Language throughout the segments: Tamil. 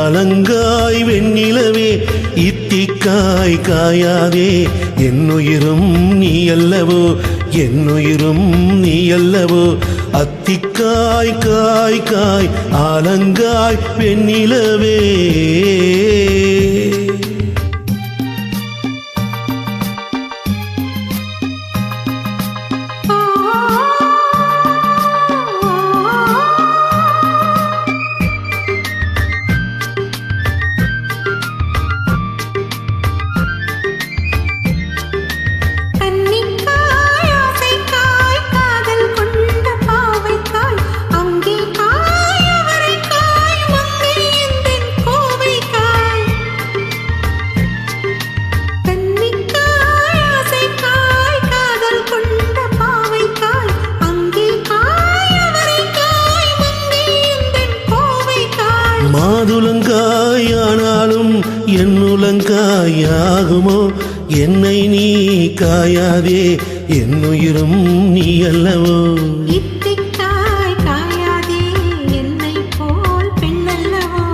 ஆலங்காய் வெண்ணிலவே இத்திக்காய் காயாதே என்னுயிரும் நீ அல்லவோ என்னுயிரும் நீ அல்லவோ அத்திக்காய் காய் காய் ஆலங்காய் வெண்ணிலவே மாதுளங்காயானாலும் என்னுலங்காயாகுமோ என்னை நீ காயாதே என்னுயிரும் நீ அல்லவோ இத்திக்காய் காயாதே என்னை போல் பெண்ணல்லவோ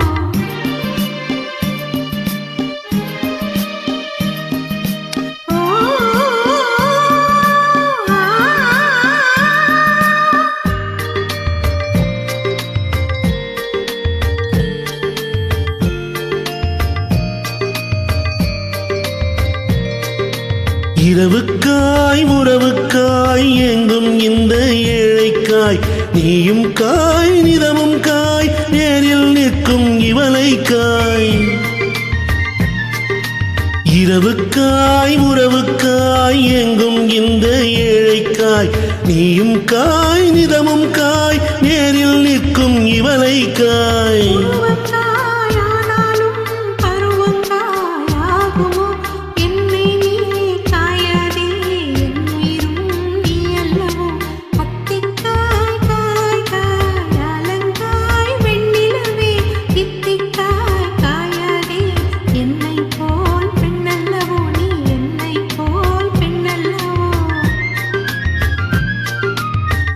இரவுக்காய் உறவுக்காய் எங்கும் இந்த ஏழைக்காய் நீயும் காய் நிதமும் காய் நேரில் நிற்கும் இவளைக்காய் இரவுக்காய் உறவுக்காய் எங்கும் இந்த ஏழைக்காய் நீயும் காய் நிதமும் காய் நேரில் நிற்கும் இவளைக்காய்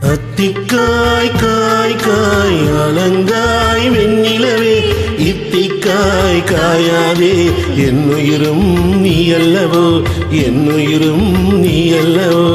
அத்திக்காய் காய் காய் ஆலங்காய் வெண்ணிலவே இத்திக்காய் காயாதே என்னுயிரும் நீ அல்லவோ என்னுயிரும் நீ அல்லவோ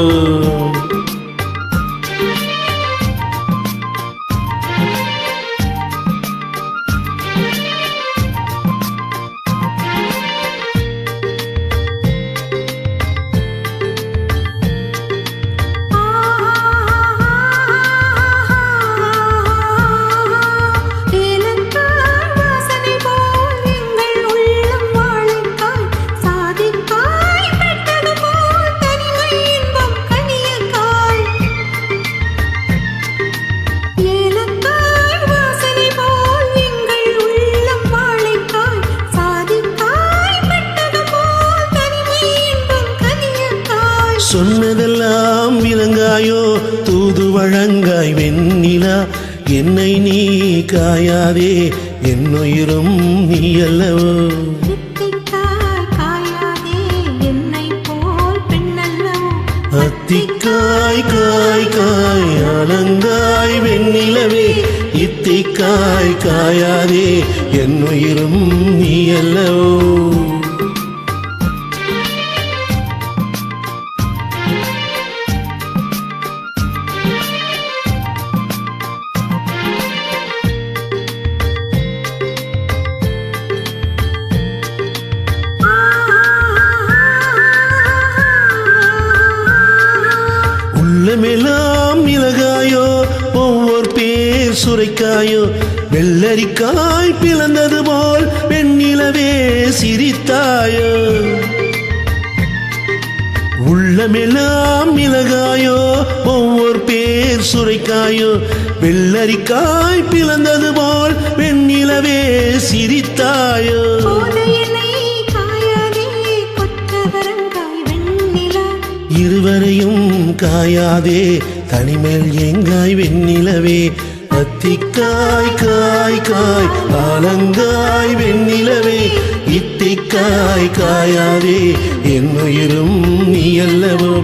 சொன்னதெல்லாம் விளங்காயோ தூது வழங்காய் வெண்ணிலா என்னை நீ காயாதே என்னுயிரும் நீ அல்லவோ அத்திக்காய் காய் காய் ஆலங்காய் வெண்ணிலவே இத்திக்காய் காயாதே என்னுயிரும் நீ அல்லவோ உள்ளமெல்லாம் மிளகாயோ ஒவ்வொரு பேர் சுரைக்காயோ வெள்ளரிக்காய் பிளந்தது போல் வெண்ணிலவே சிரித்தாயோ உள்ளமெல்லாம் மிளகாயோ ஒவ்வொரு பேர் சுரைக்காயோ வெள்ளரிக்காய் பிளந்தது போல் வெண்ணிலவே சிரித்தாயோ இருவரையும் காயாதே தனிமேல் எங்காய் வெண்ணிலவே அத்திக்காய் காய் காய் ஆலங்காய் வெண்ணிலவே இத்திக்காய் காயாதே என்னுயிரும் நீ அல்லவோ